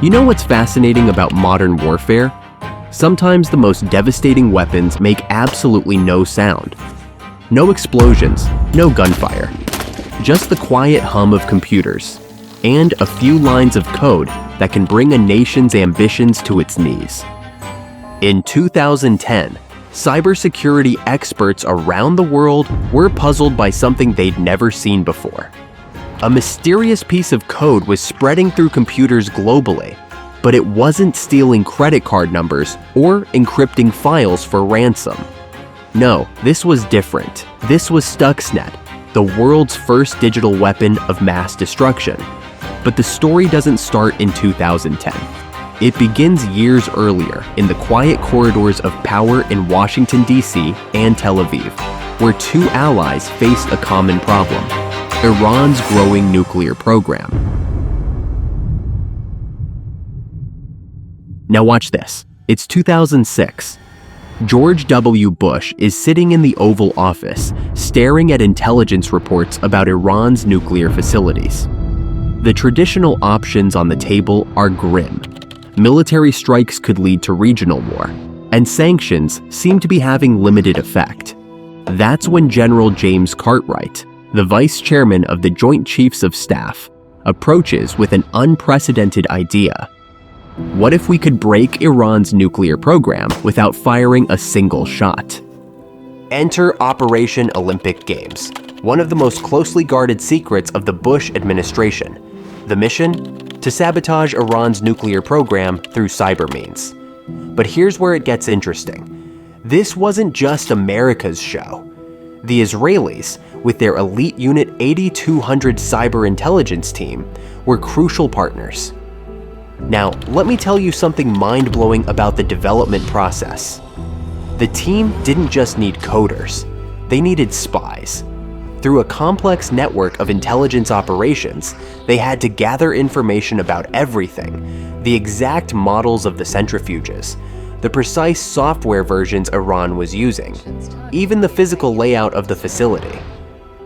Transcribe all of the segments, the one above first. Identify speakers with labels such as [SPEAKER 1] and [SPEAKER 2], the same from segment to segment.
[SPEAKER 1] You know what's fascinating about modern warfare? Sometimes the most devastating weapons make absolutely no sound. No explosions, no gunfire. Just the quiet hum of computers, and a few lines of code that can bring a nation's ambitions to its knees. In 2010, cybersecurity experts around the world were puzzled by something they'd never seen before. A mysterious piece of code was spreading through computers globally, but it wasn't stealing credit card numbers or encrypting files for ransom. No, this was different. This was Stuxnet, the world's first digital weapon of mass destruction. But the story doesn't start in 2010. It begins years earlier in the quiet corridors of power in Washington, D.C. and Tel Aviv, where two allies faced a common problem: Iran's growing nuclear program. Now watch this. It's 2006. George W. Bush is sitting in the Oval Office, staring at intelligence reports about Iran's nuclear facilities. The traditional options on the table are grim. Military strikes could lead to regional war, and sanctions seem to be having limited effect. That's when General James Cartwright, the vice chairman of the Joint Chiefs of Staff, approaches with an unprecedented idea. What if we could break Iran's nuclear program without firing a single shot? Enter Operation Olympic Games, one of the most closely guarded secrets of the Bush administration. The mission? To sabotage Iran's nuclear program through cyber means. But here's where it gets interesting. This wasn't just America's show. The Israelis, with their elite Unit 8200 cyber intelligence team, were crucial partners. Now, let me tell you something mind-blowing about the development process. The team didn't just need coders, they needed spies. Through a complex network of intelligence operations, they had to gather information about everything: the exact models of the centrifuges, the precise software versions Iran was using, even the physical layout of the facility.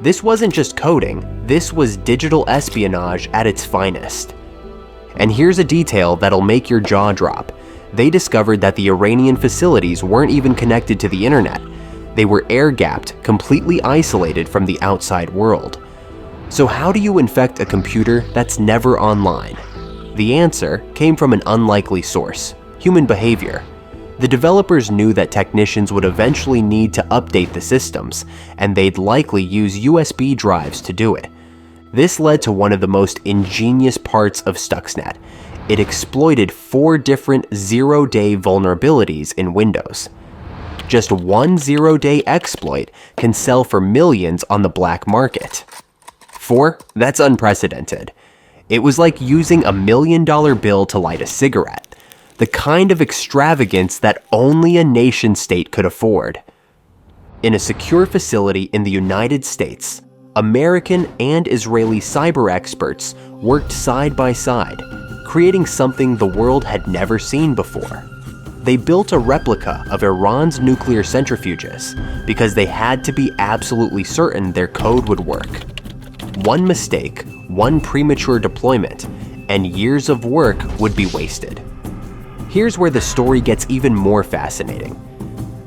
[SPEAKER 1] This wasn't just coding, this was digital espionage at its finest. And here's a detail that'll make your jaw drop. They discovered that the Iranian facilities weren't even connected to the internet. They were air-gapped, completely isolated from the outside world. So how do you infect a computer that's never online? The answer came from an unlikely source: human behavior. The developers knew that technicians would eventually need to update the systems, and they'd likely use USB drives to do it. This led to one of the most ingenious parts of Stuxnet. It exploited 4 different zero-day vulnerabilities in Windows. Just one zero-day exploit can sell for millions on the black market. 4? That's unprecedented. It was like using $1 million bill to light a cigarette, the kind of extravagance that only a nation-state could afford. In a secure facility in the United States, American and Israeli cyber experts worked side by side, creating something the world had never seen before. They built a replica of Iran's nuclear centrifuges because they had to be absolutely certain their code would work. One mistake, one premature deployment, and years of work would be wasted. Here's where the story gets even more fascinating.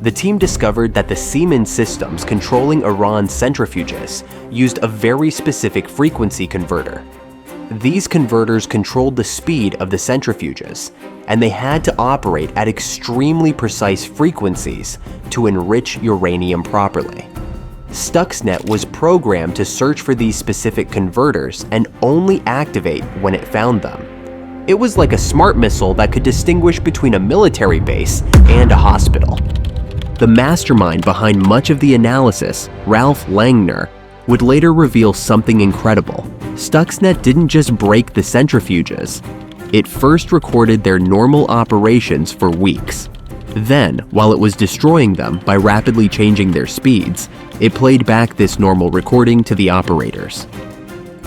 [SPEAKER 1] The team discovered that the Siemens systems controlling Iran's centrifuges used a very specific frequency converter. These converters controlled the speed of the centrifuges, and they had to operate at extremely precise frequencies to enrich uranium properly. Stuxnet was programmed to search for these specific converters and only activate when it found them. It was like a smart missile that could distinguish between a military base and a hospital. The mastermind behind much of the analysis, Ralph Langner, would later reveal something incredible. Stuxnet didn't just break the centrifuges. It first recorded their normal operations for weeks. Then, while it was destroying them by rapidly changing their speeds, it played back this normal recording to the operators.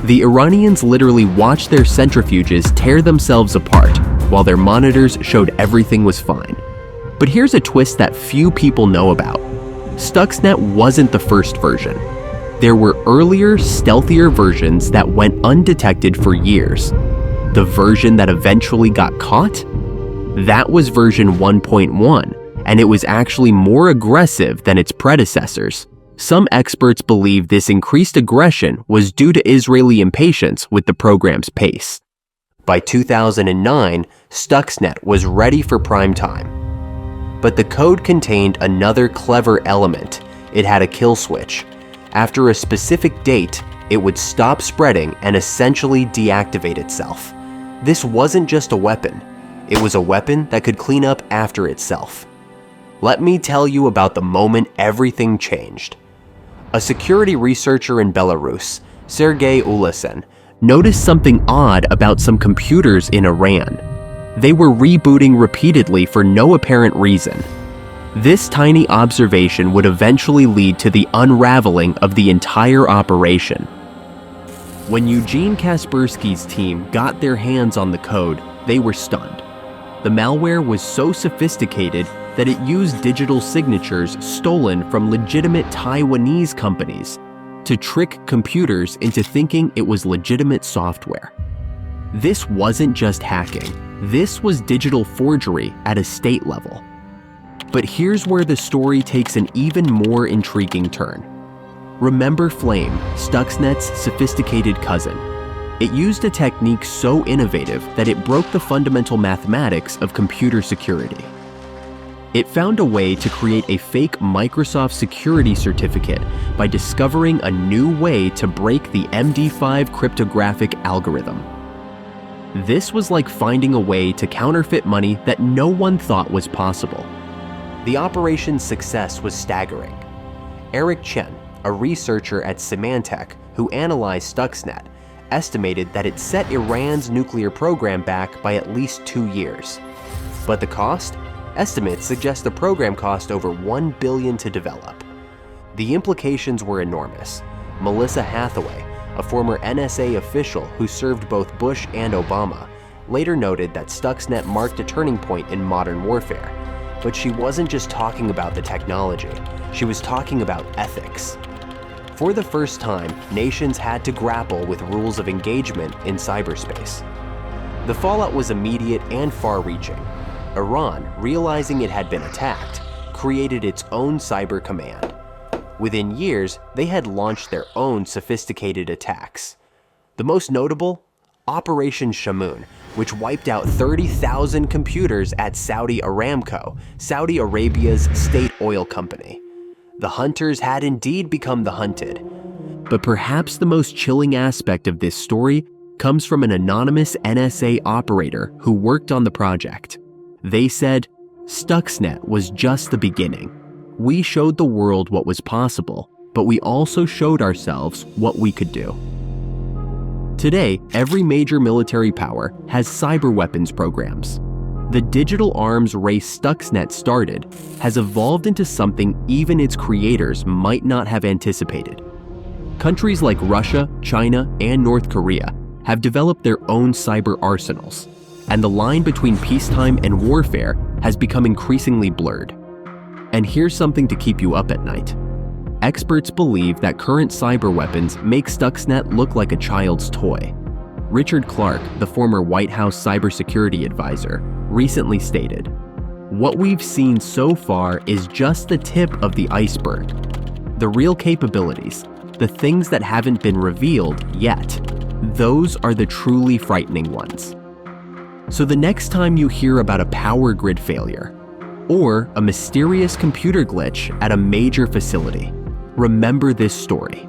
[SPEAKER 1] The Iranians literally watched their centrifuges tear themselves apart, while their monitors showed everything was fine. But here's a twist that few people know about. Stuxnet wasn't the first version. There were earlier, stealthier versions that went undetected for years. The version that eventually got caught? That was version 1.1, and it was actually more aggressive than its predecessors. Some experts believe this increased aggression was due to Israeli impatience with the program's pace. By 2009, Stuxnet was ready for prime time. But the code contained another clever element. It had a kill switch. After a specific date, it would stop spreading and essentially deactivate itself. This wasn't just a weapon. It was a weapon that could clean up after itself. Let me tell you about the moment everything changed. A security researcher in Belarus, Sergei Ulasen, noticed something odd about some computers in Iran. They were rebooting repeatedly for no apparent reason. This tiny observation would eventually lead to the unraveling of the entire operation. When Eugene Kaspersky's team got their hands on the code, they were stunned. The malware was so sophisticated that it used digital signatures stolen from legitimate Taiwanese companies to trick computers into thinking it was legitimate software. This wasn't just hacking. This was digital forgery at a state level. But here's where the story takes an even more intriguing turn. Remember Flame, Stuxnet's sophisticated cousin. It used a technique so innovative that it broke the fundamental mathematics of computer security. It found a way to create a fake Microsoft security certificate by discovering a new way to break the MD5 cryptographic algorithm. This was like finding a way to counterfeit money that no one thought was possible. The operation's success was staggering. Eric Chen, a researcher at Symantec who analyzed Stuxnet, estimated that it set Iran's nuclear program back by at least 2 years. But the cost? Estimates suggest the program cost over $1 billion to develop. The implications were enormous. Melissa Hathaway, a former NSA official who served both Bush and Obama, later noted that Stuxnet marked a turning point in modern warfare. But she wasn't just talking about the technology, she was talking about ethics. For the first time, nations had to grapple with rules of engagement in cyberspace. The fallout was immediate and far-reaching. Iran, realizing it had been attacked, created its own cyber command. Within years, they had launched their own sophisticated attacks. The most notable? Operation Shamoon, which wiped out 30,000 computers at Saudi Aramco, Saudi Arabia's state oil company. The hunters had indeed become the hunted. But perhaps the most chilling aspect of this story comes from an anonymous NSA operator who worked on the project. They said, Stuxnet was just the beginning. We showed the world what was possible, but we also showed ourselves what we could do. Today, every major military power has cyber weapons programs. The digital arms race Stuxnet started has evolved into something even its creators might not have anticipated. Countries like Russia, China, and North Korea have developed their own cyber arsenals, and the line between peacetime and warfare has become increasingly blurred. And here's something to keep you up at night. Experts believe that current cyber weapons make Stuxnet look like a child's toy. Richard Clarke, the former White House cybersecurity advisor, recently stated, "What we've seen so far is just the tip of the iceberg. The real capabilities, the things that haven't been revealed yet, those are the truly frightening ones." So the next time you hear about a power grid failure or a mysterious computer glitch at a major facility, remember this story.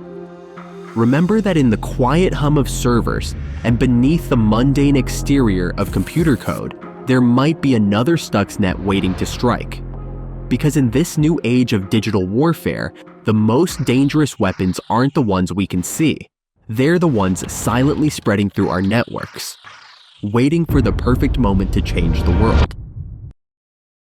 [SPEAKER 1] Remember that in the quiet hum of servers and beneath the mundane exterior of computer code, there might be another Stuxnet waiting to strike. Because in this new age of digital warfare, the most dangerous weapons aren't the ones we can see. They're the ones silently spreading through our networks, waiting for the perfect moment to change the world.